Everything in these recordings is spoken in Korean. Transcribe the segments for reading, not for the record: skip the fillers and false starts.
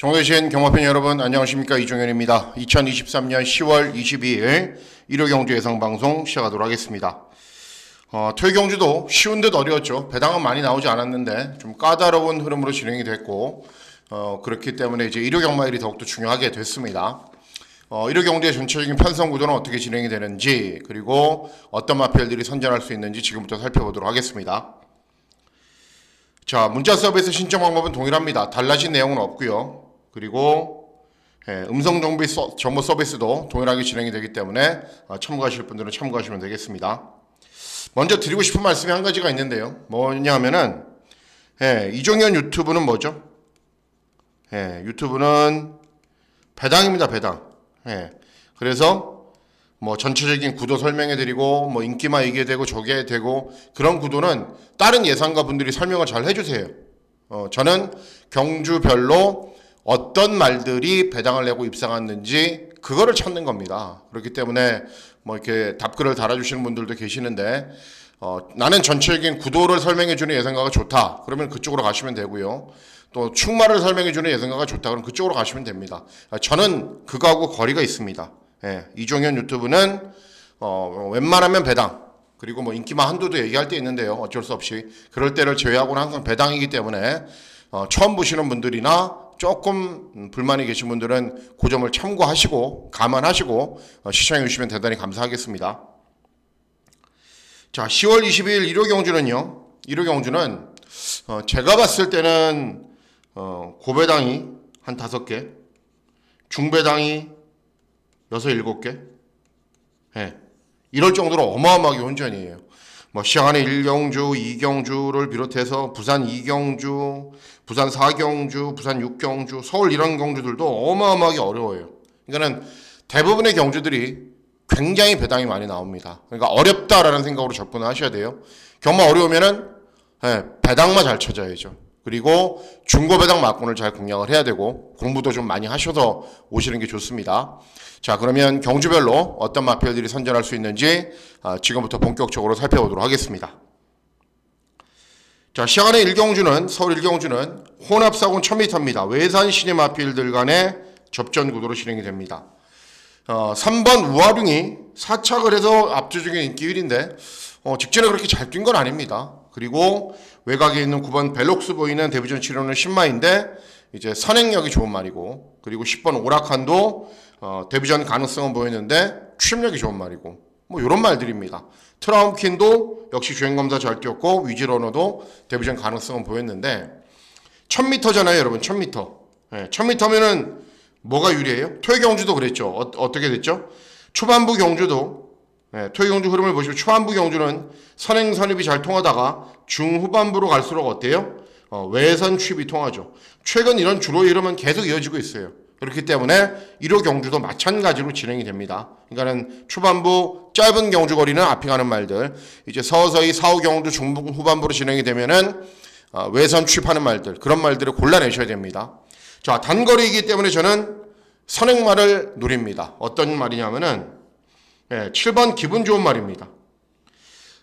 정도신 경마팬 여러분 안녕하십니까, 이종현입니다. 2023년 10월 22일 일요경주 예상방송 시작하도록 하겠습니다. 토요경주도 쉬운 듯 어려웠죠. 배당은 많이 나오지 않았는데 좀 까다로운 흐름으로 진행이 됐고 그렇기 때문에 이제 일요경마일이 더욱더 중요하게 됐습니다. 일요경주의 전체적인 편성 구도는 어떻게 진행이 되는지, 그리고 어떤 마필들이 선전할 수 있는지 지금부터 살펴보도록 하겠습니다. 자, 문자 서비스 신청 방법은 동일합니다. 달라진 내용은 없고요. 그리고 음성 정보 서비스도 동일하게 진행이 되기 때문에 참고하실 분들은 참고하시면 되겠습니다. 먼저 드리고 싶은 말씀이 한 가지가 있는데요. 뭐냐 하면은 이종현 유튜브는 뭐죠? 유튜브는 배당입니다. 배당. 그래서 뭐 전체적인 구도 설명해 드리고 뭐 인기만 이게 되고 저게 되고 그런 구도는 다른 예상가 분들이 설명을 잘 해주세요. 저는 경주별로 어떤 말들이 배당을 내고 입상했는지 그거를 찾는 겁니다. 그렇기 때문에 뭐 이렇게 답글을 달아주시는 분들도 계시는데 나는 전체적인 구도를 설명해주는 예상가가 좋다, 그러면 그쪽으로 가시면 되고요. 또 축마를 설명해주는 예상가가 좋다, 그럼 그쪽으로 가시면 됩니다. 저는 그거하고 거리가 있습니다. 이종현 유튜브는 웬만하면 배당, 그리고 뭐 인기만 한두도 얘기할 때 있는데요. 어쩔 수 없이 그럴 때를 제외하고는 항상 배당이기 때문에 처음 보시는 분들이나 조금 불만이 계신 분들은 그 점을 참고하시고 감안하시고 시청해 주시면 대단히 감사하겠습니다. 자, 10월 22일 일요경주는요. 일요경주는 제가 봤을 때는 고배당이 한 5개, 중배당이 6, 7개, 이럴 정도로 어마어마하게 혼전이에요. 뭐 시장안에 1경주, 2경주를 비롯해서 부산 2경주, 부산 4경주, 부산 6경주, 서울 이런 경주들도 어마어마하게 어려워요. 그러니까는 대부분의 경주들이 굉장히 배당이 많이 나옵니다. 그러니까 어렵다라는 생각으로 접근을 하셔야 돼요. 경마 어려우면은 배당만 잘 찾아야죠. 그리고 중고 배당 막군을 잘 공략을 해야 되고 공부도 좀 많이 하셔서 오시는 게 좋습니다. 자, 그러면 경주별로 어떤 마필들이 선전할 수 있는지 지금부터 본격적으로 살펴보도록 하겠습니다. 자, 시작하는 일경주는, 서울 일경주는 혼합사군 1000m입니다. 외산 신의 마필들 간의 접전 구도로 진행이 됩니다. 3번 우아룡이 사착을 해서 압도적인 인기 1위인데 직전에 그렇게 잘 뛴 건 아닙니다. 그리고 외곽에 있는 9번 벨록스 보이는 데뷔전 치료는 신마인데 이제 선행력이 좋은 말이고, 그리고 10번 오락한도 데뷔전 가능성은 보이는데 취업력이 좋은 말이고, 뭐 이런 말들입니다. 트라움킨도 역시 주행검사 잘 뛰었고 위즈러너도 데뷔전 가능성은 보였는데 1000m잖아요 여러분. 1000m 1000m면은 뭐가 유리해요? 토요경주도 그랬죠. 어떻게 됐죠? 초반부 경주도 토요경주 흐름을 보시면 초반부 경주는 선행 선입이 잘 통하다가 중후반부로 갈수록 어때요? 외선 취입이 통하죠. 최근 이런 주로의 흐름은 계속 이어지고 있어요. 그렇기 때문에 1호 경주도 마찬가지로 진행이 됩니다. 그러니까는 초반부 짧은 경주 거리는 앞이 가는 말들, 이제 서서히 4, 5 경주 중후반부로 진행이 되면은 외선 취입하는 말들, 그런 말들을 골라내셔야 됩니다. 자, 단거리이기 때문에 저는 선행말을 노립니다. 어떤 말이냐면은 7번 기분 좋은 말입니다.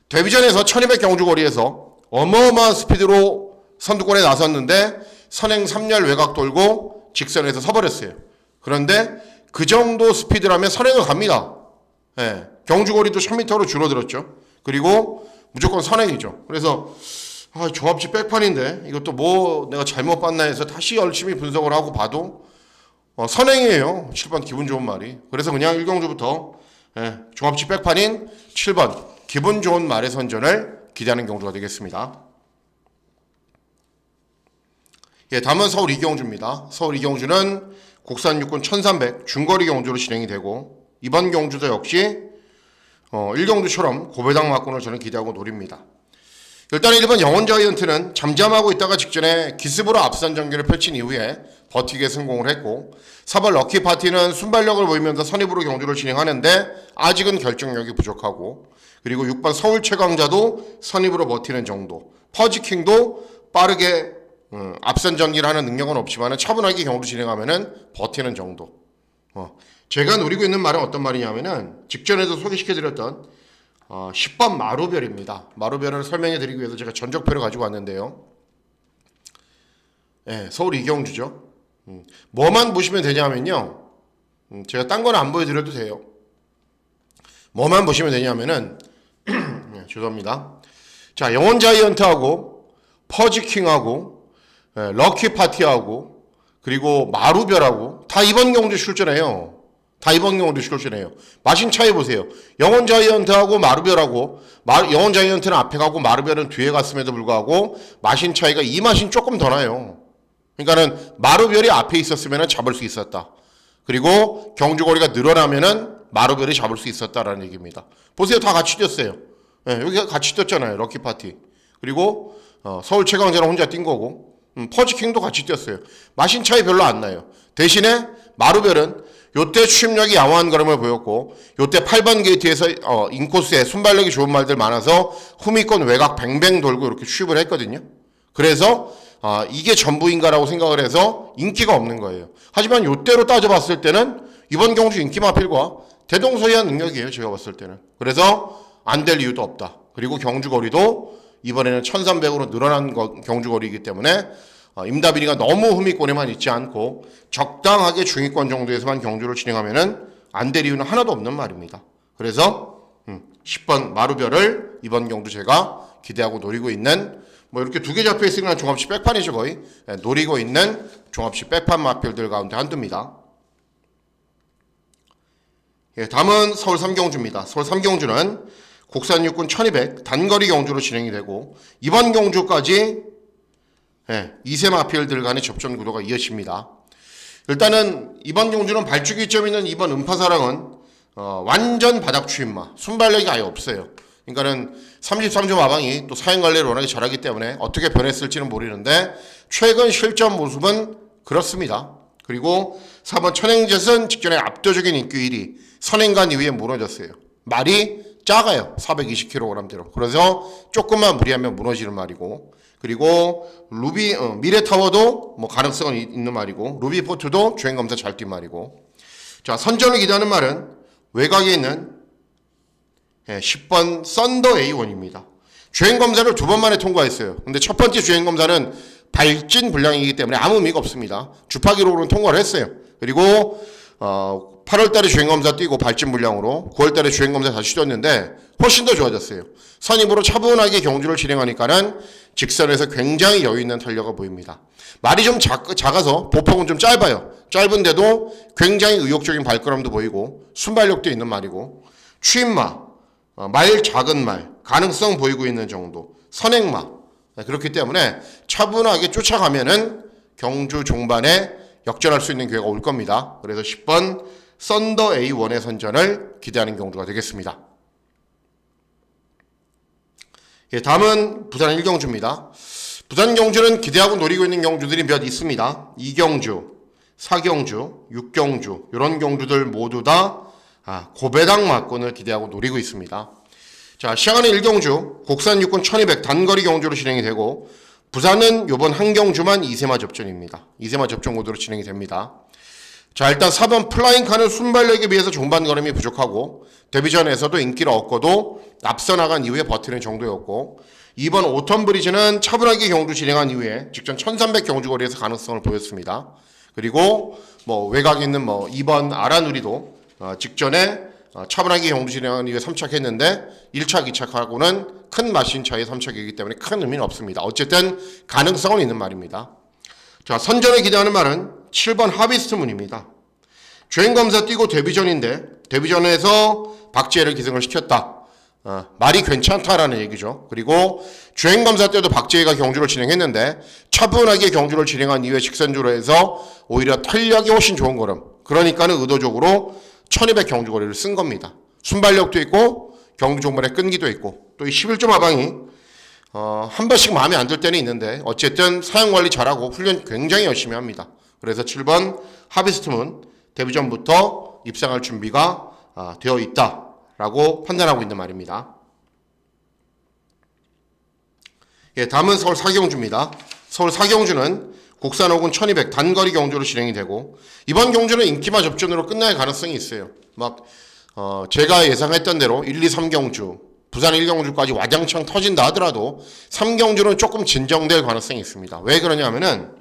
데뷔전에서 1200 경주 거리에서 어마어마한 스피드로 선두권에 나섰는데 선행 3열 외곽 돌고 직선에서 서버렸어요. 그런데 그 정도 스피드라면 선행을 갑니다. 경주거리도 1000m로 줄어들었죠. 그리고 무조건 선행이죠. 그래서 종합지 백판인데 이것도 뭐 내가 잘못 봤나 해서 다시 열심히 분석을 하고 봐도 선행이에요. 7번 기분 좋은 말이. 그래서 그냥 1경주부터 종합지 백판인 7번 기분 좋은 말의 선전을 기대하는 경주가 되겠습니다. 다음은 서울 2경주입니다. 서울 2경주는 국산 육군 1300 중거리 경주로 진행이 되고, 이번 경주도 역시 1경주처럼 고배당 막군을 저는 기대하고 노립니다. 일단 1번 영혼자이언트는 잠잠하고 있다가 직전에 기습으로 앞선 전개를 펼친 이후에 버티기에 성공을 했고, 4번 럭키파티는 순발력을 보이면서 선입으로 경주를 진행하는데 아직은 결정력이 부족하고, 그리고 6번 서울 최강자도 선입으로 버티는 정도, 퍼지킹도 빠르게 앞선 전기를 하는 능력은 없지만 차분하게 경주 진행하면은 버티는 정도. 제가 노리고 있는 말은 어떤 말이냐면은 직전에도 소개시켜드렸던 10번 마루별입니다. 마루별을 설명해드리기 위해서 제가 전적표를 가지고 왔는데요. 서울 이경주죠. 뭐만 보시면 되냐면요. 제가 딴 거는 안 보여드려도 돼요. 뭐만 보시면 되냐면은 네, 죄송합니다. 자, 영혼 자이언트하고 퍼지킹하고 럭키 파티하고 그리고 마루별하고 다 이번 경주 출전해요. 다 이번 경주도 출전해요. 마신 차이 보세요. 영혼 자이언트하고 마루별하고 영혼 자이언트는 앞에 가고 마루별은 뒤에 갔음에도 불구하고 마신 차이가 이 마신 조금 더 나요. 그러니까는 마루별이 앞에 있었으면 잡을 수 있었다. 그리고 경주거리가 늘어나면은 마루별이 잡을 수 있었다라는 얘기입니다. 보세요. 다 같이 뛰었어요. 네, 여기가 같이 뛰었잖아요. 럭키 파티. 그리고 서울 최강자는 혼자 뛴 거고 퍼지킹도 같이 뛰었어요. 마신 차이 별로 안 나요. 대신에 마루별은 요때 추임력이 양호한 걸음을 보였고 요때 8번 게이트에서 인코스에 순발력이 좋은 말들 많아서 후미권 외곽 뱅뱅 돌고 이렇게 추입을 했거든요. 그래서 이게 전부인가라고 생각을 해서 인기가 없는 거예요. 하지만 요때로 따져봤을 때는 이번 경주 인기 마필과 대동소이한 능력이에요. 제가 봤을 때는. 그래서 안 될 이유도 없다. 그리고 경주거리도 이번에는 1300으로 늘어난 경주거리이기 때문에 임다비리가 너무 후미권에만 있지 않고 적당하게 중위권 정도에서만 경주를 진행하면은 안 될 이유는 하나도 없는 말입니다. 그래서 10번 마루별을 이번 경주 제가 기대하고 노리고 있는 뭐 이렇게 두 개 잡혀 있으니까 종합시 백판이죠 거의. 노리고 있는 종합시 백판 마필들 가운데 한두입니다. 예, 다음은 서울 3경주입니다. 서울 3경주는 국산 육군 1200 단거리 경주로 진행이 되고 이번 경주까지 2세 마필들 간의 접전 구도가 이어집니다. 일단은 이번 경주는 발주기점 있는 이번 음파사랑은 완전 바닥 추임마 순발력이 아예 없어요. 그러니까는 33조 마방이 또 사행관리를 워낙에 잘하기 때문에 어떻게 변했을지는 모르는데 최근 실전 모습은 그렇습니다. 그리고 4번 천행jet은 직전에 압도적인 인기 1위 선행간 이후에 무너졌어요. 말이 작아요. 420kg대로. 그래서 조금만 무리하면 무너지는 말이고 그리고 루비 미래타워도 뭐 가능성은 있는 말이고 루비포트도 주행검사 잘 뛴 말이고 자 선전을 기대하는 말은 외곽에 있는 10번 썬더 A1입니다. 주행검사를 2번 만에 통과했어요. 근데 첫 번째 주행검사는 발진 불량이기 때문에 아무 의미가 없습니다. 주파기록으로는 통과를 했어요. 그리고 8월달에 주행검사 뛰고 발진 불량으로 9월달에 주행검사 다시 뛰었는데 훨씬 더 좋아졌어요. 선입으로 차분하게 경주를 진행하니까는 직선에서 굉장히 여유있는 탄력을 보입니다. 말이 좀 작아서 보폭은 좀 짧아요. 짧은데도 굉장히 의욕적인 발걸음도 보이고 순발력도 있는 말이고 추임마, 말 작은 말, 가능성 보이고 있는 정도, 선행마 그렇기 때문에 차분하게 쫓아가면은 경주 종반에 역전할 수 있는 기회가 올 겁니다. 그래서 10번 썬더 A1의 선전을 기대하는 경주가 되겠습니다. 예, 다음은 부산 1경주입니다. 부산 경주는 기대하고 노리고 있는 경주들이 몇 있습니다. 2경주, 4경주, 6경주 이런 경주들 모두 다 고배당 막권을 기대하고 노리고 있습니다. 자, 시작하는 1경주 국산 육군 1200 단거리 경주로 진행이 되고 부산은 이번 한 경주만 2세마 접전입니다. 2세마 접전 구도로 진행이 됩니다. 자, 일단 4번 플라잉카는 순발력에 비해서 종반 걸음이 부족하고 데뷔전에서도 인기를 얻고도 앞서 나간 이후에 버티는 정도였고 2번 오턴브리즈는 차분하게 경주 진행한 이후에 직전 1300 경주거리에서 가능성을 보였습니다. 그리고 뭐 외곽에 있는 뭐 2번 아라누리도 직전에 차분하게 경주 진행한 이후에 3착했는데 1착, 2착하고는 큰 마신 차의 3착이기 때문에 큰 의미는 없습니다. 어쨌든 가능성은 있는 말입니다. 자, 선전을 기대하는 말은 7번 하비스트문입니다. 주행검사 뛰고 데뷔전인데 데뷔전에서 박지혜를 기승을 시켰다. 말이 괜찮다라는 얘기죠. 그리고 주행검사 때도 박지혜가 경주를 진행했는데 차분하게 경주를 진행한 이후에 직선주로 해서 오히려 탄력이 훨씬 좋은 걸음. 그러니까는 의도적으로 1200 경주거리를 쓴 겁니다. 순발력도 있고 경주 종반의 끈기도 있고 또 이 11조 마방이 한 번씩 마음에 안 들 때는 있는데 어쨌든 사용관리 잘하고 훈련 굉장히 열심히 합니다. 그래서 7번 하비스트문 데뷔전부터 입상할 준비가 되어 있다라고 판단하고 있는 말입니다. 예, 다음은 서울 4경주입니다. 서울 4경주는 국산 호군 1200 단거리 경주로 진행이 되고 이번 경주는 인기마 접전으로 끝날 가능성이 있어요. 제가 예상했던 대로 1, 2, 3경주 부산 1경주까지 와장창 터진다 하더라도 3경주는 조금 진정될 가능성이 있습니다. 왜 그러냐면은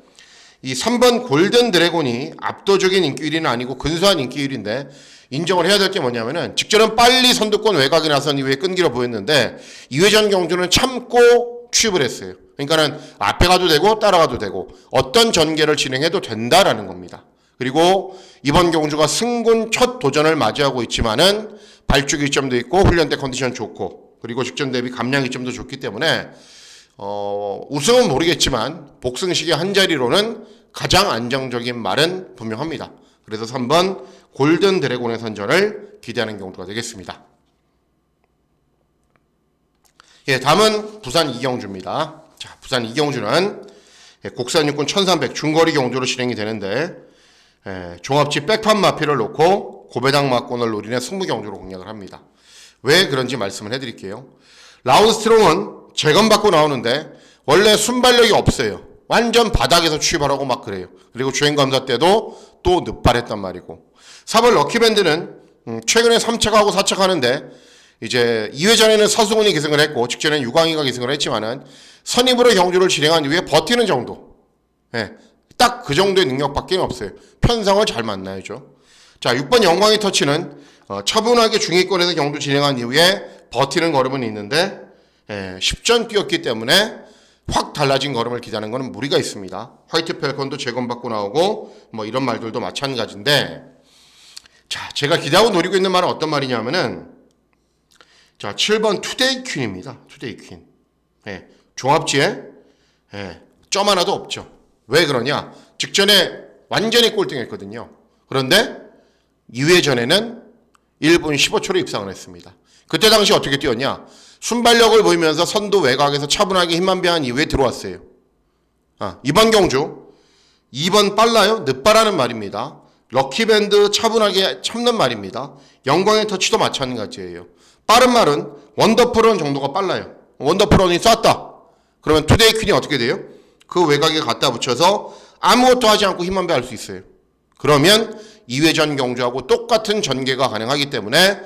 이 3번 골든 드래곤이 압도적인 인기 1위는 아니고 근소한 인기 1위인데 인정을 해야 될 게 뭐냐면은 직전은 빨리 선두권 외곽에 나선 이후에 끈기로 보였는데 2회전 경주는 참고 취입을 했어요. 그러니까는 앞에 가도 되고 따라가도 되고 어떤 전개를 진행해도 된다라는 겁니다. 그리고 이번 경주가 승군 첫 도전을 맞이하고 있지만은 발주 기점도 있고 훈련 때 컨디션 좋고 그리고 직전 대비 감량 기점도 좋기 때문에 우승은 모르겠지만 복승식의 한 자리로는 가장 안정적인 말은 분명합니다. 그래서 3번 골든 드래곤의 선전을 기대하는 경우가 되겠습니다. 예, 다음은 부산 이경주입니다. 자, 부산 이경주는 국산 육군 1300 중거리 경주로 진행이 되는데 종합지 백판 마피를 놓고 고배당 막권을 노리는 승부 경주로 공략을 합니다. 왜 그런지 말씀을 해드릴게요. 라운스트롱은 재검받고 나오는데 원래 순발력이 없어요. 완전 바닥에서 취입하라고 막 그래요. 그리고 주행검사 때도 또 늦발했단 말이고 4번 럭키밴드는 최근에 3착하고 4착하는데 이제 2회전에는 서승훈이 기승을 했고 직전에는 유광희가 기승을 했지만은 선입으로 경주를 진행한 이후에 버티는 정도 딱 그 정도의 능력밖에 없어요. 편성을 잘 만나야죠. 자 6번 영광의 터치는 차분하게 중위권에서 경주 진행한 이후에 버티는 걸음은 있는데 10전 뛰었기 때문에 확 달라진 걸음을 기대하는 것은 무리가 있습니다. 화이트 펠컨도 재검받고 나오고 뭐 이런 말들도 마찬가지인데 자 제가 기대하고 노리고 있는 말은 어떤 말이냐면은 자 7번 투데이 퀸입니다. 투데이 퀸 종합지에 점 하나도 없죠. 왜 그러냐 직전에 완전히 꼴등했거든요. 그런데 2회전에는 1분 15초로 입상을 했습니다. 그때 당시 어떻게 뛰었냐 순발력을 보이면서 선두 외곽에서 차분하게 힘만 배한 이후에 들어왔어요. 이번 경주 2번 빨라요? 늦바라는 말입니다. 럭키밴드 차분하게 참는 말입니다. 영광의 터치도 마찬가지예요. 빠른 말은 원더풀런 정도가 빨라요. 원더풀런이 쐈다. 그러면 투데이 퀸이 어떻게 돼요? 그 외곽에 갖다 붙여서 아무것도 하지 않고 힘만 배할 수 있어요. 그러면 2회전 경주하고 똑같은 전개가 가능하기 때문에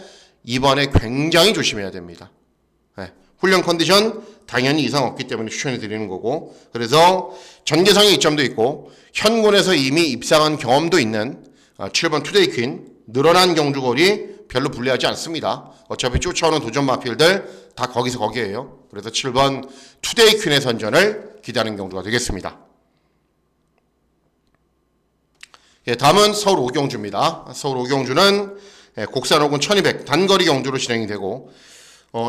이번에 굉장히 조심해야 됩니다. 훈련 컨디션 당연히 이상 없기 때문에 추천해 드리는 거고 그래서 전개상의 이점도 있고 현군에서 이미 입상한 경험도 있는 7번 투데이 퀸 늘어난 경주거리 별로 불리하지 않습니다. 어차피 쫓아오는 도전 마필들 다 거기서 거기에요. 그래서 7번 투데이 퀸의 선전을 기대하는 경주가 되겠습니다. 예, 다음은 서울 오경주입니다. 서울 오경주는 곡산 호군 1200 단거리 경주로 진행이 되고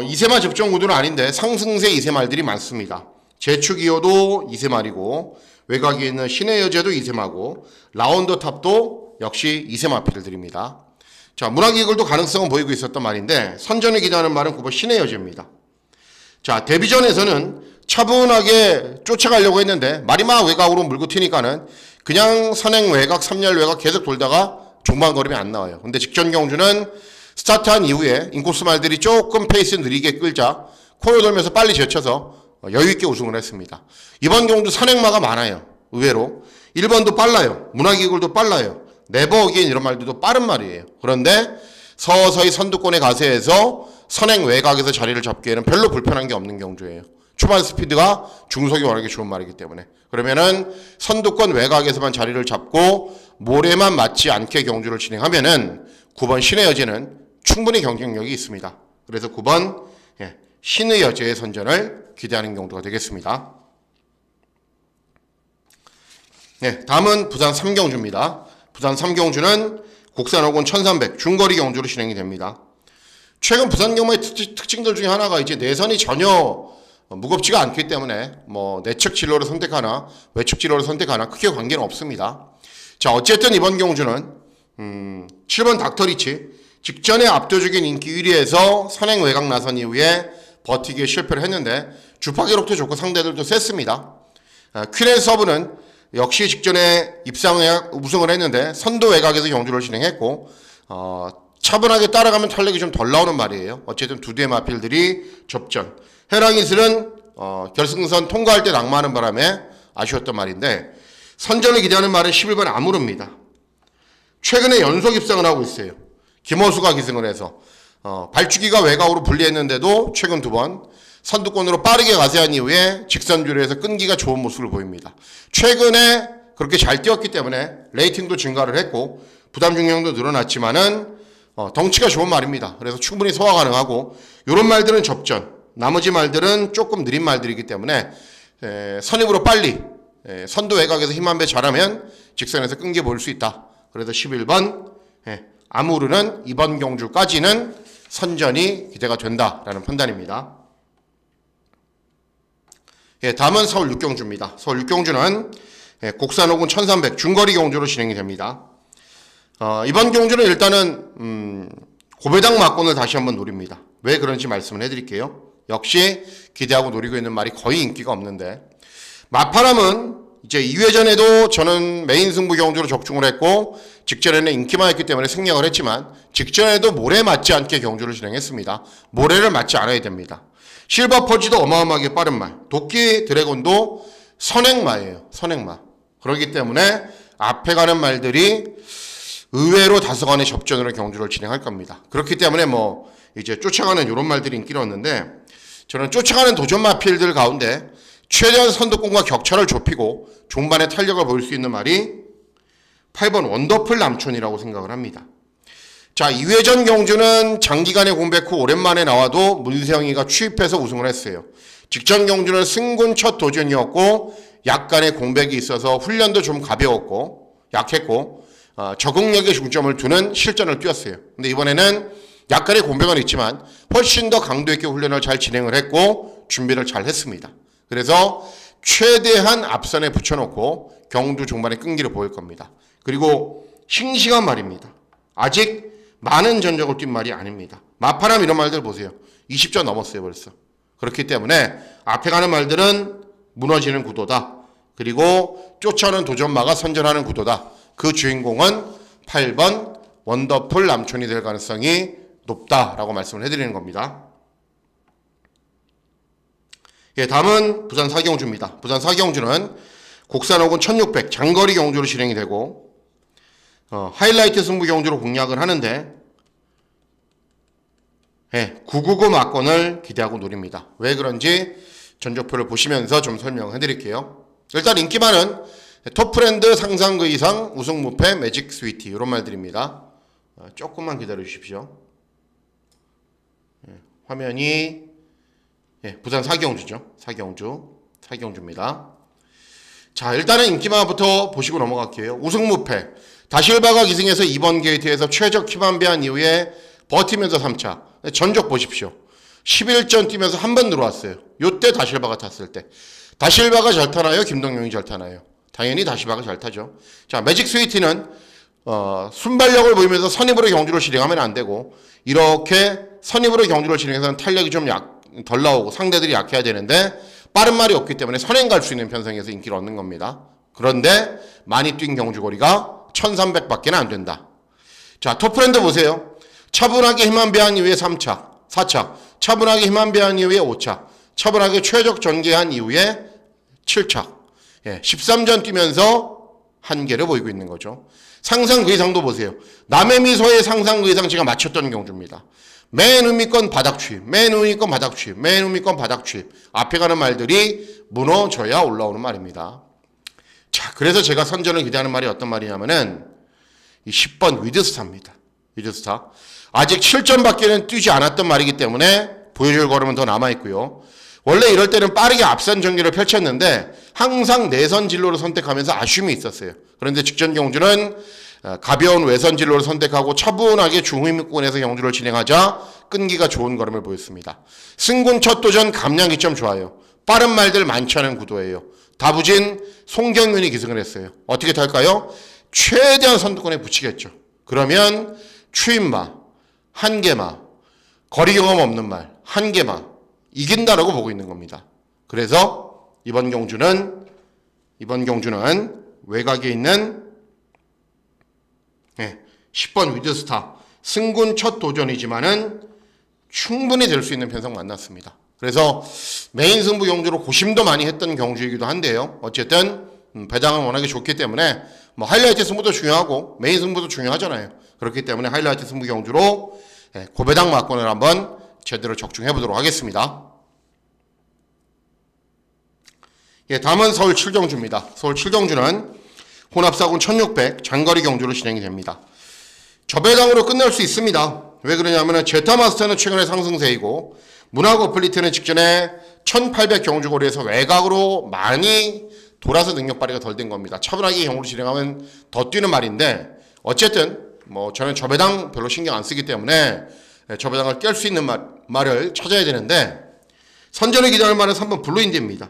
이세마 접종 구도는 아닌데 상승세 이세말들이 많습니다. 제축이어도 이세말이고 외곽에 있는 신의 여제도 이세마고 라운더 탑도 역시 이세마필들입니다. 자 문학이글도 가능성은 보이고 있었던 말인데 선전을 기대하는 말은 9번 신의 여제입니다. 자 데뷔전에서는 차분하게 쫓아가려고 했는데 마리마 외곽으로 물고 튀니까는 그냥 선행 외곽 3열 외곽 계속 돌다가 종반 걸음이 안 나와요. 근데 직전 경주는 스타트한 이후에 인코스 말들이 조금 페이스 느리게 끌자 코너 돌면서 빨리 제쳐서 여유있게 우승을 했습니다. 이번 경주 선행마가 많아요. 의외로 1번도 빨라요. 문학이글도 빨라요. 네버 어게인 이런 말들도 빠른 말이에요. 그런데 서서히 선두권의 가세에서 선행 외곽에서 자리를 잡기에는 별로 불편한 게 없는 경주예요. 초반 스피드가 중속이 워낙에 좋은 말이기 때문에 그러면은 선두권 외곽에서만 자리를 잡고 모래만 맞지 않게 경주를 진행하면은 9번 신의 여제는 충분히 경쟁력이 있습니다. 그래서 9번 신의 여제의 선전을 기대하는 경우가 되겠습니다. 네, 다음은 부산 3경주입니다. 부산 3경주는 곡산 호군 1300 중거리 경주로 진행이 됩니다. 최근 부산 경마의 특징들 중에 하나가 이제 내선이 전혀 무겁지가 않기 때문에 뭐 내측 진로를 선택하나 외측 진로를 선택하나 크게 관계는 없습니다. 자 어쨌든 이번 경주는 7번 닥터리치 직전에 압도적인 인기 1위에서 선행 외곽 나선 이후에 버티기에 실패를 했는데 주파 기록도 좋고 상대들도 셌습니다. 퀸의 서브는 역시 직전에 우승을 했는데 선두 외곽에서 경주를 진행했고 차분하게 따라가면 탄력이 좀 덜 나오는 말이에요. 어쨌든 두 대의 마필들이 접전. 해랑이슬은 결승선 통과할 때 낙마하는 바람에 아쉬웠던 말인데 선전을 기대하는 말은 11번 아무릅니다. 최근에 연속 입상을 하고 있어요. 김호수가 기승을 해서 발주기가 외곽으로 분리했는데도 최근 2번 선두권으로 빠르게 가세한 이후에 직선주로에서 끈기가 좋은 모습을 보입니다. 최근에 그렇게 잘 뛰었기 때문에 레이팅도 증가를 했고 부담 중량도 늘어났지만은 덩치가 좋은 말입니다. 그래서 충분히 소화 가능하고 이런 말들은 접전, 나머지 말들은 조금 느린 말들이기 때문에 선입으로 빨리 선도 외곽에서 힘 한 배 잘하면 직선에서 끈기 보일 수 있다. 그래서 11번 아무르는 이번 경주까지는 선전이 기대가 된다라는 판단입니다. 다음은 서울 6경주입니다. 서울 6경주는 곡산 5군 1300 중거리 경주로 진행이 됩니다. 이번 경주는 일단은 고배당 막권을 다시 한번 노립니다. 왜 그런지 말씀을 해드릴게요. 역시 기대하고 노리고 있는 말이 거의 인기가 없는데, 마파람은 이제 2회전에도 저는 메인 승부 경주로 적중을 했고 직전에는 인기만 했기 때문에 승리를 했지만 직전에도 모래 맞지 않게 경주를 진행했습니다. 모래를 맞지 않아야 됩니다. 실버퍼지도 어마어마하게 빠른 말, 도끼 드래곤도 선행마예요. 선행마. 그렇기 때문에 앞에 가는 말들이 의외로 다소간의 접전으로 경주를 진행할 겁니다. 그렇기 때문에 이제 쫓아가는 이런 말들이 인기를 얻는데, 저는 쫓아가는 도전 마필들 가운데 최대한 선두권과 격차를 좁히고 종반의 탄력을 보일 수 있는 말이 8번 원더풀 남촌이라고 생각을 합니다. 자, 2회전 경주는 장기간의 공백 후 오랜만에 나와도 문세영이가 추입해서 우승을 했어요. 직전 경주는 승군 첫 도전이었고 약간의 공백이 있어서 훈련도 좀 가벼웠고 약했고 적응력에 중점을 두는 실전을 뛰었어요. 근데 이번에는 약간의 공백은 있지만 훨씬 더 강도 있게 훈련을 잘 진행을 했고 준비를 잘 했습니다. 그래서 최대한 앞선에 붙여놓고 경주 종반의 끈기를 보일 겁니다. 그리고 싱싱한 말입니다. 아직 많은 전적을 뛴 말이 아닙니다. 마파람 이런 말들 보세요. 20점 넘었어요 벌써. 그렇기 때문에 앞에 가는 말들은 무너지는 구도다. 그리고 쫓아오는 도전마가 선전하는 구도다. 그 주인공은 8번 원더풀 남촌이 될 가능성이 높다라고 말씀을 해드리는 겁니다. 다음은 부산 4경주입니다. 부산 4경주는 곡산 5군 1600 장거리 경주로 진행이 되고 하이라이트 승부 경주로 공략을 하는데 999 막권을 기대하고 노립니다. 왜 그런지 전적표를 보시면서 좀 설명해 드릴게요. 일단 인기 많은 톱프렌드 상상 그 이상 우승 무패 매직 스위티 이런 말들입니다. 조금만 기다려 주십시오. 화면이 부산 4경주죠. 4경주입니다. 자, 일단은 인기만부터 보시고 넘어갈게요. 우승 무패 다실바가 기승에서 2번 게이트에서 최적 힘안배한 이후에 버티면서 3차 전적 보십시오. 11전 뛰면서 한 번 들어왔어요. 요때 다실바가 탔을 때. 다실바가 잘 타나요? 김동영이 잘 타나요? 당연히 다실바가 잘 타죠. 자, 매직 스위티는 순발력을 보이면서 선입으로 경주를 진행하면 안 되고, 이렇게 선입으로 경주를 진행해서는 탄력이 좀 덜 나오고 상대들이 약해야 되는데 빠른 말이 없기 때문에 선행 갈 수 있는 편성에서 인기를 얻는 겁니다. 그런데 많이 뛴 경주거리가 1300밖에 안 된다. 자, 톱프렌드 보세요. 차분하게 힘안배한 이후에 3차, 4차, 차분하게 힘안배한 이후에 5차, 차분하게 최적 전개한 이후에 7차. 13전 뛰면서 한계를 보이고 있는 거죠. 상상 그 이상도 보세요. 남의 미소의 상상 그 이상 제가 맞췄던 경주입니다. 맨 의미권 바닥 취입, 맨 의미권 바닥 취입, 맨 의미권 바닥 취입. 앞에 가는 말들이 무너져야 올라오는 말입니다. 자, 그래서 제가 선전을 기대하는 말이 어떤 말이냐면은 이 10번 위드스타입니다. 위드스타. 아직 7점밖에는 뛰지 않았던 말이기 때문에 보여줄 걸음은 더 남아있고요. 원래 이럴 때는 빠르게 앞선 전개를 펼쳤는데 항상 내선 진로를 선택하면서 아쉬움이 있었어요. 그런데 직전 경주는 가벼운 외선 진로를 선택하고 차분하게 중후임권에서 경주를 진행하자 끈기가 좋은 걸음을 보였습니다. 승군 첫 도전 감량이 좀 좋아요. 빠른 말들 많지 않은 구도예요. 다부진 송경윤이 기승을 했어요. 어떻게 탈까요? 최대한 선두권에 붙이겠죠. 그러면 추임마, 한계마, 거리 경험 없는 말, 한계마 이긴다라고 보고 있는 겁니다. 그래서 이번 경주는 외곽에 있는 10번 위드스타 승군 첫 도전이지만은 충분히 될 수 있는 편성 만났습니다. 그래서 메인 승부 경주로 고심도 많이 했던 경주이기도 한데요. 어쨌든 배당은 워낙에 좋기 때문에 하이라이트 승부도 중요하고 메인 승부도 중요하잖아요. 그렇기 때문에 하이라이트 승부 경주로 고배당 막권을 한번 제대로 적중해 보도록 하겠습니다. 다음은 서울 7경주입니다. 서울 7경주는 혼합사고는 1600 장거리 경주로 진행이 됩니다. 저배당으로 끝날 수 있습니다. 왜 그러냐면 제타마스터는 최근에 상승세이고 문화고플리트는 직전에 1800 경주거리에서 외곽으로 많이 돌아서 능력 발휘가 덜 된 겁니다. 차분하게 경주를 진행하면 더 뛰는 말인데 어쨌든 저는 저배당 별로 신경 안 쓰기 때문에 저배당을 깰 수 있는 말을 찾아야 되는데 선전을 기다릴 말은 3번 블루인디입니다.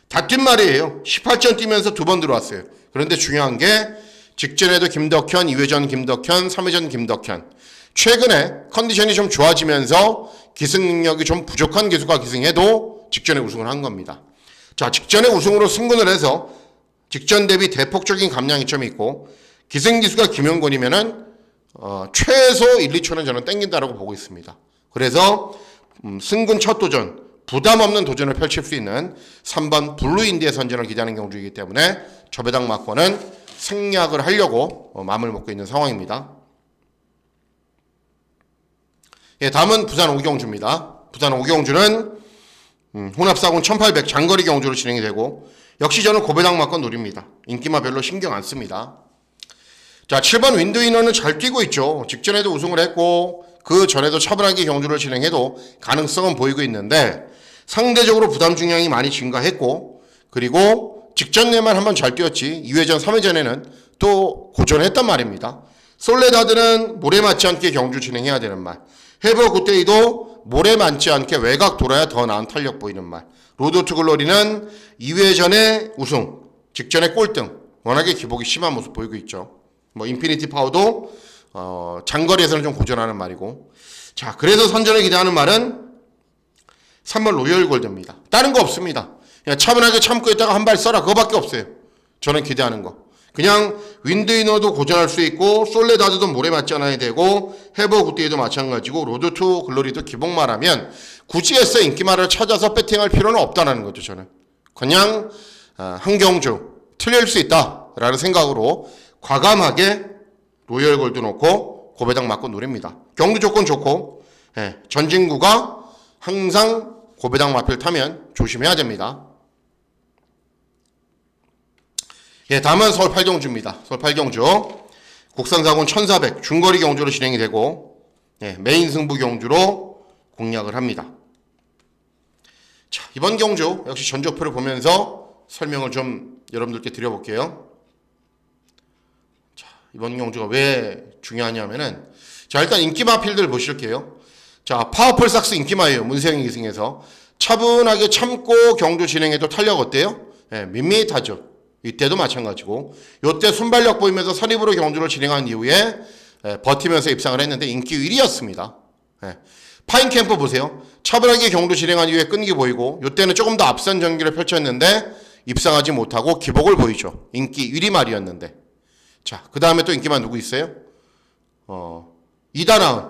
다 뛴 말이에요. 18전 뛰면서 2번 들어왔어요. 그런데 중요한 게 직전에도 김덕현, 2회전 김덕현, 3회전 김덕현. 최근에 컨디션이 좀 좋아지면서 기승 능력이 좀 부족한 기수가 기승해도 직전에 우승을 한 겁니다. 자, 직전에 우승으로 승군을 해서 직전 대비 대폭적인 감량 이점이 있고 기승 기수가 김영권이면은 최소 1, 2초는 저는 땡긴다라고 보고 있습니다. 그래서 승군 첫 도전, 부담 없는 도전을 펼칠 수 있는 3번 블루인디의 선전을 기대하는 경주이기 때문에 저배당 막권은 승약을 하려고 마음을 먹고 있는 상황입니다. 예, 다음은 부산 오경주입니다. 부산 오경주는 혼합사고는 1800 장거리 경주로 진행이 되고 역시 저는 고배당 막권 노립니다. 인기마 별로 신경 안 씁니다. 자, 7번 윈드위너는 잘 뛰고 있죠. 직전에도 우승을 했고 그 전에도 차분하게 경주를 진행해도 가능성은 보이고 있는데 상대적으로 부담 중량이 많이 증가했고 그리고 직전 내만 한번 잘 뛰었지 2회전 3회전에는 또 고전했단 말입니다. 솔레다드는 모래 맞지 않게 경주 진행해야 되는 말, 해버 굿데이도 모래 맞지 않게 외곽 돌아야 더 나은 탄력 보이는 말, 로드 투 글로리는 2회전에 우승 직전에 꼴등 워낙에 기복이 심한 모습 보이고 있죠. 인피니티 파워도 장거리에서는 좀 고전하는 말이고. 자, 그래서 선전을 기대하는 말은 3번 로열 골드입니다. 다른 거 없습니다. 그냥 차분하게 참고 있다가 한 발 써라 그거밖에 없어요. 저는 기대하는 거. 그냥 윈드이너도 고전할 수 있고 솔레다드도 모래 맞지 않아야 되고 해버 굿데이도 마찬가지고 로드 투 글로리도 기복말하면 굳이 해서 인기말을 찾아서 배팅할 필요는 없다는 거죠. 저는 그냥 한 경주 틀릴 수 있다라는 생각으로 과감하게 로열 골드 놓고 고배당 맞고 노립니다. 경주 조건 좋고 전진구가 항상 고배당 마필 타면 조심해야 됩니다. 예, 다음은 서울 8경주입니다. 서울 8경주 국산사고는 1400 중거리 경주로 진행이 되고 메인 승부 경주로 공략을 합니다. 자, 이번 경주 역시 전조표를 보면서 설명을 좀 여러분들께 드려볼게요. 자, 이번 경주가 왜 중요하냐면은 자, 일단 인기마필들 보실게요. 자, 파워풀 삭스 인기마예요. 문세영이 기승해서 차분하게 참고 경주 진행해도 탄력 어때요? 밋밋하죠. 이때도 마찬가지고 요때 순발력 보이면서 선입으로 경주를 진행한 이후에 버티면서 입상을 했는데 인기 1위였습니다. 파인캠프 보세요. 차분하게 경주 진행한 이후에 끈기 보이고 요때는 조금 더 앞선 전기를 펼쳤는데 입상하지 못하고 기복을 보이죠. 인기 1위 말이었는데. 자, 그 다음에 또 인기만 누구 있어요? 이다나은.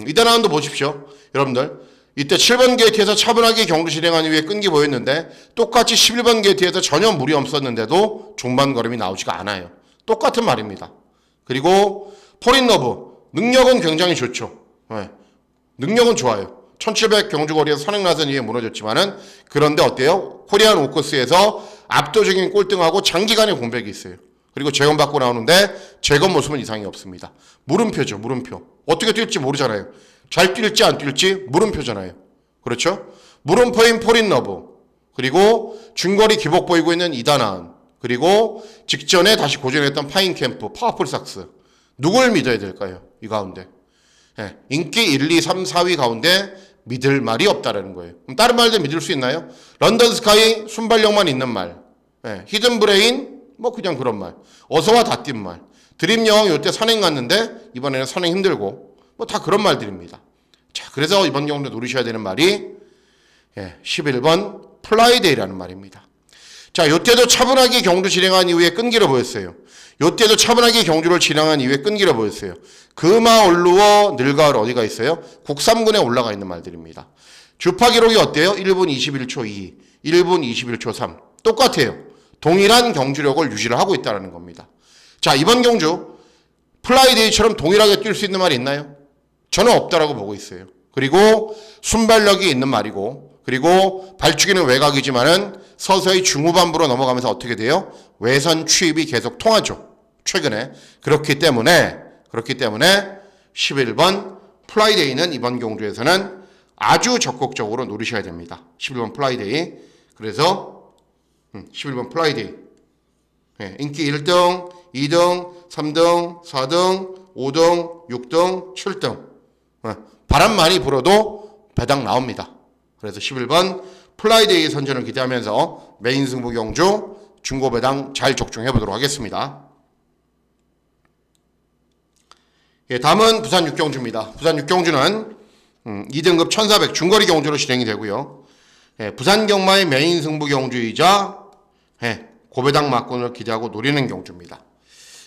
이다나은도 보십시오. 여러분들 이때 7번 게이트에서 차분하게 경주 진행한 이후에 끈기 보였는데 똑같이 11번 게이트에서 전혀 무리 없었는데도 중반 걸음이 나오지가 않아요. 똑같은 말입니다. 그리고 포린러브 능력은 굉장히 좋죠. 능력은 좋아요. 1700 경주 거리에서 선행나선 이후에 무너졌지만은 그런데 어때요? 코리안 오커스에서 압도적인 꼴등하고 장기간의 공백이 있어요. 그리고 재검받고 나오는데 재검 모습은 이상이 없습니다. 물음표죠. 물음표. 어떻게 뛸지 모르잖아요. 잘 뛸지 안 뛸지 물음표잖아요. 그렇죠? 물음표인 포린러브 그리고 중거리 기복 보이고 있는 이다나은 그리고 직전에 다시 고전했던 파인캠프 파워풀 삭스 누굴 믿어야 될까요? 이 가운데 인기 1, 2, 3, 4위 가운데 믿을 말이 없다라는 거예요. 그럼 다른 말들 믿을 수 있나요? 런던 스카이 순발력만 있는 말 히든 브레인 그냥 그런 말 어서와 다 뛴 말 드림 여왕 요때 선행 갔는데 이번에는 선행 힘들고 다 그런 말들입니다. 자, 그래서 이번 경주에 노리셔야 되는 말이 11번 플라이데이라는 말입니다. 자, 요때도 차분하게 경주 진행한 이후에 끈기를 보였어요. 요때도 차분하게 경주를 진행한 이후에 끈기를 보였어요. 금화 올루어 늘가을 어디가 있어요? 국삼군에 올라가 있는 말들입니다. 주파 기록이 어때요? 1분 21초 2, 1분 21초 3 똑같아요. 동일한 경주력을 유지를 하고 있다는 겁니다. 자, 이번 경주 플라이데이처럼 동일하게 뛸 수 있는 말이 있나요? 저는 없다라고 보고 있어요. 그리고 순발력이 있는 말이고 그리고 발주기는 외곽이지만은 서서히 중후반부로 넘어가면서 어떻게 돼요? 외선 추입이 계속 통하죠. 최근에. 그렇기 때문에 11번 플라이데이는 이번 경주에서는 아주 적극적으로 노리셔야 됩니다. 11번 플라이데이. 그래서 11번 플라이데이. 네, 인기 1등, 2등, 3등, 4등, 5등, 6등, 7등. 바람 많이 불어도 배당 나옵니다. 그래서 11번 플라이데이 선전을 기대하면서 메인 승부 경주 중고 배당 잘 적중해 보도록 하겠습니다. 예, 다음은 부산 6경주입니다. 부산 6경주는 2등급 1400 중거리 경주로 진행이 되고요. 예, 부산 경마의 메인 승부 경주이자 고배당 막군을 기대하고 노리는 경주입니다.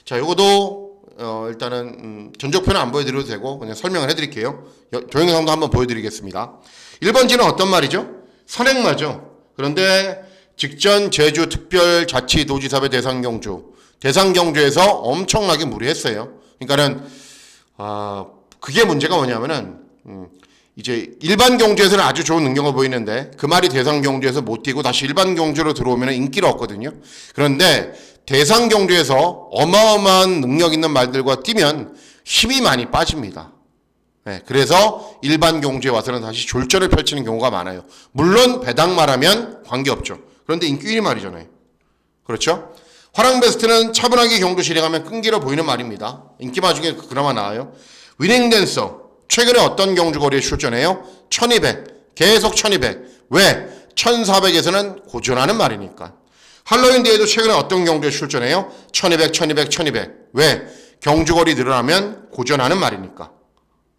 자, 요거도 일단은 전적표는 안 보여드려도 되고 그냥 설명을 해드릴게요. 동영상도 한번 보여드리겠습니다. 1번지는 어떤 말이죠? 선행마죠. 그런데 직전 제주 특별자치도지사회 대상경주에서 엄청나게 무리했어요. 그러니까는 그게 문제가 뭐냐면은 이제 일반 경주에서는 아주 좋은 능력을 보이는데 그 말이 대상 경주에서 못 뛰고 다시 일반 경주로 들어오면 인기를 얻거든요. 그런데 대상 경주에서 어마어마한 능력 있는 말들과 뛰면 힘이 많이 빠집니다. 네, 그래서 일반 경주에 와서는 다시 졸전을 펼치는 경우가 많아요. 물론 배당말하면 관계없죠. 그런데 인기 1위 말이잖아요. 그렇죠? 화랑베스트는 차분하게 경주 진행하면 끈기로 보이는 말입니다. 인기마 중에 그나마 나아요. 위닝댄서 최근에 어떤 경주거리에 출전해요? 1200 계속 1200 왜? 1400에서는 고전하는 말이니까. 할로윈데이도 최근에 어떤 경주에 출전해요? 1200 왜? 경주거리 늘어나면 고전하는 말이니까.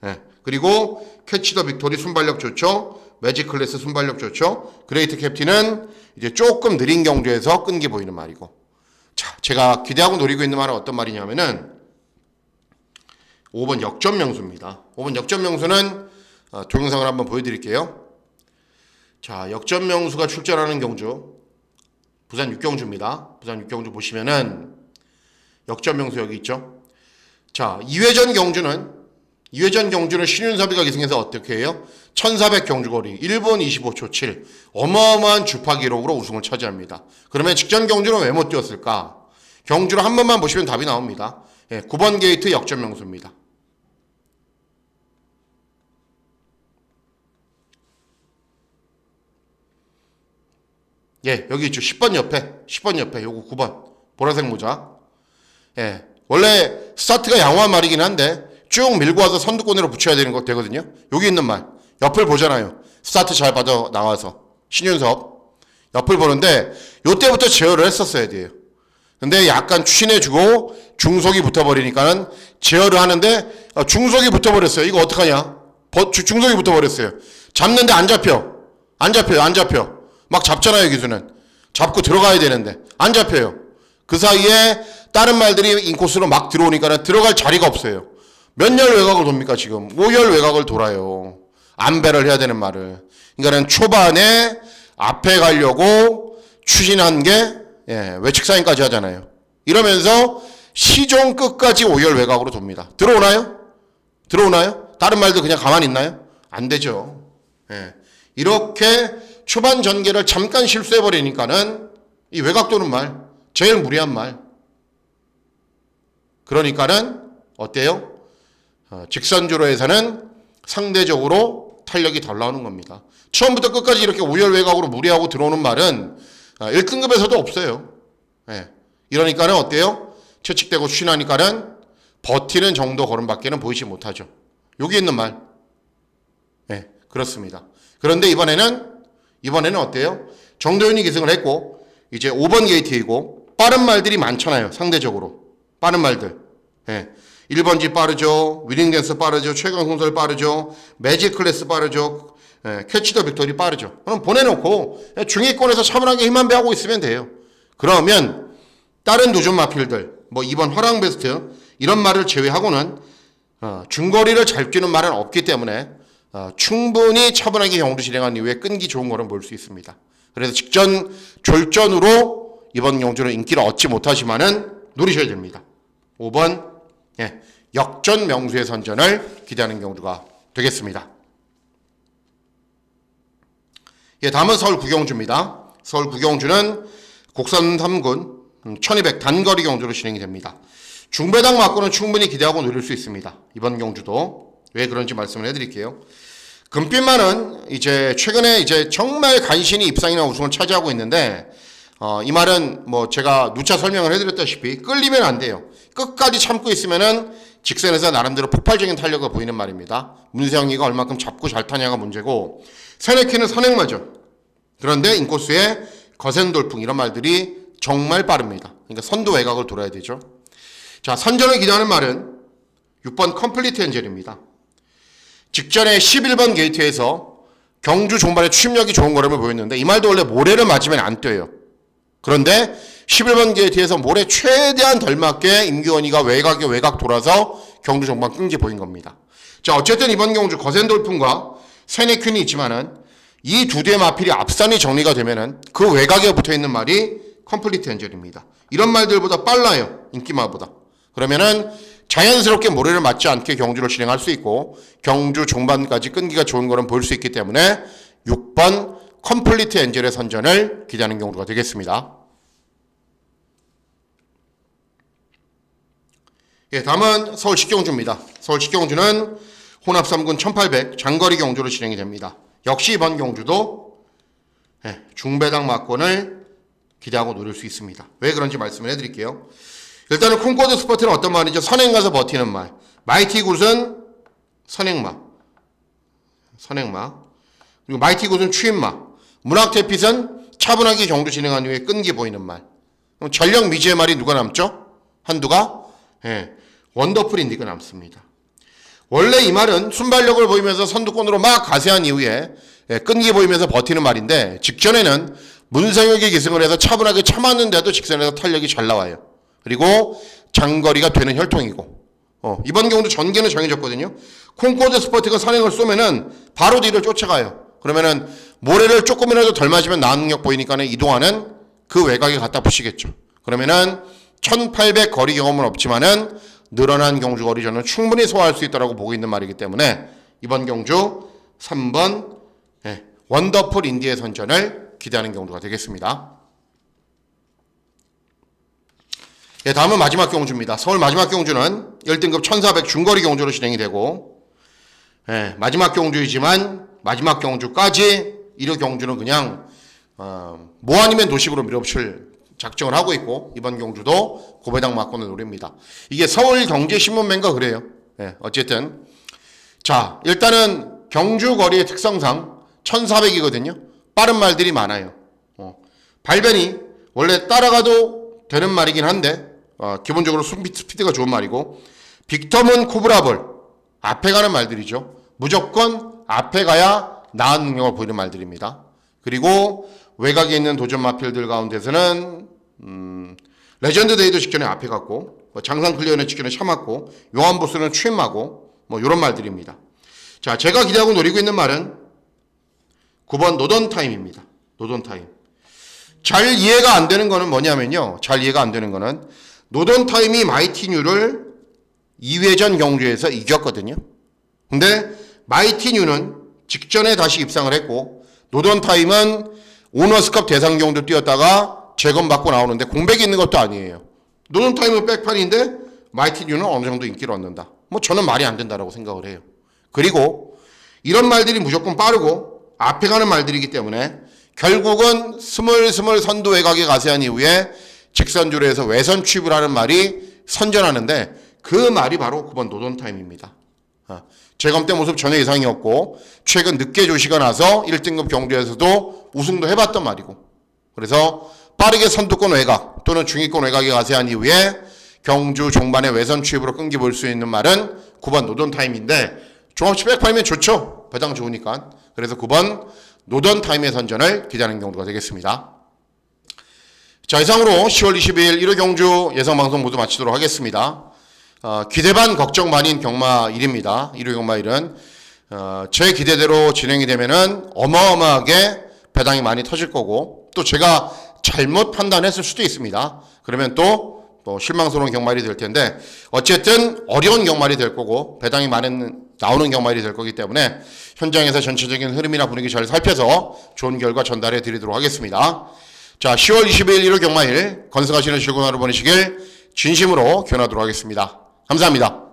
네. 그리고 캐치 더 빅토리 순발력 좋죠. 매직 클래스 순발력 좋죠. 그레이트 캡틴은 이제 조금 느린 경주에서 끈기 보이는 말이고. 자, 제가 기대하고 노리고 있는 말은 어떤 말이냐면은 5번 역전명수입니다. 5번 역전명수는 동영상을 한번 보여드릴게요. 자, 역전명수가 출전하는 경주 부산 6경주입니다. 부산 6경주 보시면은 역전명수 여기 있죠. 자, 2회전 경주는 신윤섭이가 기승해서 어떻게 해요? 1400 경주거리 1분 25초 7 어마어마한 주파 기록으로 우승을 차지합니다. 그러면 직전 경주는 왜 못 뛰었을까? 경주를 한 번만 보시면 답이 나옵니다. 예, 9번 게이트 역전명수입니다. 예, 여기 있죠. 10번 옆에 요거 9번 보라색 모자. 예, 원래 스타트가 양호한 말이긴 한데 쭉 밀고 와서 선두권으로 붙여야 되는 거 되거든요. 여기 있는 말 옆을 보잖아요. 스타트 잘 받아 나와서 신윤섭 옆을 보는데 요때부터 제어를 했었어야 돼요. 근데 약간 추진해주고 중속이 붙어버리니까는 제어를 하는데 중속이 붙어버렸어요. 이거 어떡하냐? 중속이 붙어버렸어요. 잡는데 안 잡혀요. 막 잡잖아요. 기수는 잡고 들어가야 되는데 안 잡혀요. 그 사이에 다른 말들이 인코스로 막 들어오니까 들어갈 자리가 없어요. 몇 열 외곽을 돕니까 지금? 5열 외곽을 돌아요. 안배를 해야 되는 말을. 그러니까는 초반에 앞에 가려고 추진한 게 외측 사인까지 하잖아요. 이러면서 시종 끝까지 5열 외곽으로 돕니다. 들어오나요? 다른 말들 그냥 가만히 있나요? 안 되죠. 이렇게 초반 전개를 잠깐 실수해버리니까는 이 외곽 도는 말, 제일 무리한 말. 그러니까는 어때요? 직선주로에서는 상대적으로 탄력이 덜 나오는 겁니다. 처음부터 끝까지 이렇게 5열 외곽으로 무리하고 들어오는 말은 1등급에서도 없어요. 이러니까는 어때요? 채찍대고 추진하니까는 버티는 정도 걸음밖에는 보이지 못하죠. 여기 있는 말. 그렇습니다. 그런데 이번에는 어때요? 정도윤이 기승을 했고 이제 5번 게이트이고 빠른 말들이 많잖아요. 상대적으로. 빠른 말들. 1번지 빠르죠. 위닝댄스 빠르죠. 최강송설 빠르죠. 매직 클래스 빠르죠. 캐치 더 빅토리 빠르죠. 그럼 보내놓고 중위권에서 차분하게 힘만 배하고 있으면 돼요. 그러면 다른 도전 마필들 뭐 2번 화랑베스트 이런 말을 제외하고는 중거리를 잘 뛰는 말은 없기 때문에 충분히 차분하게 경주 진행한 이후에 끈기 좋은 거는 볼 수 있습니다. 그래서 직전 졸전으로 이번 경주는 인기를 얻지 못하지만은 노리셔야 됩니다. 5번 역전 명수의 선전을 기대하는 경주가 되겠습니다. 예, 다음은 서울 구경주입니다. 서울 구경주는 곡선 3군 1200 단거리 경주로 진행이 됩니다. 중배당 맞고는 충분히 기대하고 노릴 수 있습니다. 이번 경주도 왜 그런지 말씀을 해드릴게요. 금빛만은 이제 최근에 이제 정말 간신히 입상이나 우승을 차지하고 있는데 이 말은 뭐 제가 누차 설명을 해드렸다시피 끌리면 안 돼요. 끝까지 참고 있으면은 직선에서 나름대로 폭발적인 탄력을 보이는 말입니다. 문세영이가 얼마큼 잡고 잘 타냐가 문제고 세네키는 선행마죠. 그런데 인코스에 거센 돌풍 이런 말들이 정말 빠릅니다. 그러니까 선두 외곽을 돌아야 되죠. 자, 선전을 기대하는 말은 6번 컴플리트 엔젤입니다. 직전에 11번 게이트에서 경주 종반에 추임력이 좋은 걸음을 보였는데 이 말도 원래 모래를 맞으면 안 뛰어요. 그런데 11번 게이트에서 모래 최대한 덜 맞게 임규원이가 외곽에 외곽 돌아서 경주 종반 끈기 보인 겁니다. 자, 어쨌든 이번 경주 거센 돌풍과 세네퀸이 있지만은 이 두 대의 마필이 앞선이 정리가 되면은 그 외곽에 붙어 있는 말이 컴플리트 엔젤입니다. 이런 말들보다 빨라요. 인기말보다. 그러면은 자연스럽게 모래를 맞지 않게 경주를 진행할 수 있고 경주 종반까지 끈기가 좋은 거는 볼 수 있기 때문에 6번 컴플리트 엔젤의 선전을 기대하는 경주가 되겠습니다. 예, 다음은 서울 식경주입니다. 서울 식경주는 혼합 3군 1800 장거리 경주로 진행이 됩니다. 역시 이번 경주도 중배당 막권을 기대하고 노릴 수 있습니다. 왜 그런지 말씀을 해드릴게요. 일단은 콩코드 스포트는 어떤 말이죠? 선행 가서 버티는 말. 마이티 굿은 선행마. 그리고 마이티 굿은 추임마. 문학태핏은 차분하게 경주 진행한 후에 끈기 보이는 말. 그럼 전력 미지의 말이 누가 남죠? 한두가? 원더풀 인디가 남습니다. 원래 이 말은 순발력을 보이면서 선두권으로 막 가세한 이후에 끈기 보이면서 버티는 말인데 직전에는 문성혁이 기승을 해서 차분하게 참았는데도 직선에서 탄력이 잘 나와요. 그리고 장거리가 되는 혈통이고 이번 경우도 전개는 정해졌거든요. 콩코드 스포트가 선행을 쏘면은 바로 뒤를 쫓아가요. 그러면은 모래를 조금이라도 덜 맞으면 나은 능력 보이니까 이동하는 그 외곽에 갖다 붙이겠죠. 그러면은 1800 거리 경험은 없지만은 늘어난 경주 거리 저는 충분히 소화할 수 있다고 보고 있는 말이기 때문에 이번 경주 3번 원더풀 인디의 선전을 기대하는 경주가 되겠습니다. 예, 다음은 마지막 경주입니다. 서울 마지막 경주는 1등급 1400 중거리 경주로 진행이 되고 마지막 경주이지만 마지막 경주까지 1호 경주는 그냥 뭐 아니면 도식으로 밀어붙일 작정을 하고 있고 이번 경주도 고배당 막권을 노립니다. 이게 서울경제신문맨가 그래요. 어쨌든 자, 일단은 경주 거리의 특성상 1400이거든요. 빠른 말들이 많아요. 발변이 원래 따라가도 되는 말이긴 한데 기본적으로 스피드가 좋은 말이고 빅텀은 코브라볼 앞에 가는 말들이죠. 무조건 앞에 가야 나은 능력을 보이는 말들입니다. 그리고 외곽에 있는 도전 마필들 가운데서는 레전드 데이도 직전에 앞에 갔고 장상 클리어는 직전에 참았고 용암보스는 추임마고 뭐 이런 말들입니다. 자, 제가 기대하고 노리고 있는 말은 9번 노던타임입니다. 노던타임. 잘 이해가 안 되는 거는 뭐냐면요. 잘 이해가 안 되는 거는 노던타임이 마이티뉴를 2회전 경주에서 이겼거든요. 근데 마이티뉴는 직전에 다시 입상을 했고 노던타임은 오너스컵 대상 경주 뛰었다가 재검받고 나오는데 공백이 있는 것도 아니에요. 노던타임은 백판인데 마이티뉴는 어느 정도 인기를 얻는다. 뭐 저는 말이 안 된다라고 생각을 해요. 그리고 이런 말들이 무조건 빠르고 앞에 가는 말들이기 때문에 결국은 스물스물 선두 외곽에 가세한 이후에 직선주로 해서 외선 취입을 하는 말이 선전하는데 그 말이 바로 9번 노던타임입니다. 재검 때 모습 전혀 이상이었고 최근 늦게 조시가 나서 1등급 경주에서도 우승도 해봤던 말이고 그래서 빠르게 선두권 외곽 또는 중위권 외곽에 가세한 이후에 경주 종반의 외선 취입으로 끈기 볼 수 있는 말은 9번 노던타임인데 종합치 백판이면 좋죠. 배당 좋으니까. 그래서 9번 노던타임의 선전을 기대하는 경우가 되겠습니다. 자, 이상으로 10월 22일 1호 경주 예상방송 모두 마치도록 하겠습니다. 기대 반 걱정 반인 경마 1입니다. 1호 경마 1은 제 기대대로 진행이 되면은 어마어마하게 배당이 많이 터질 거고 또 제가 잘못 판단했을 수도 있습니다. 그러면 또 또 실망스러운 경말이 될 텐데 어쨌든 어려운 경말이 될 거고 배당이 나오는 경말이 될 거기 때문에 현장에서 전체적인 흐름이나 분위기 잘 살펴서 좋은 결과 전달해 드리도록 하겠습니다. 자, 10월 22일 일요일 경마일 건승하시는 즐거운 하루 보내시길 진심으로 기원하도록 하겠습니다. 감사합니다.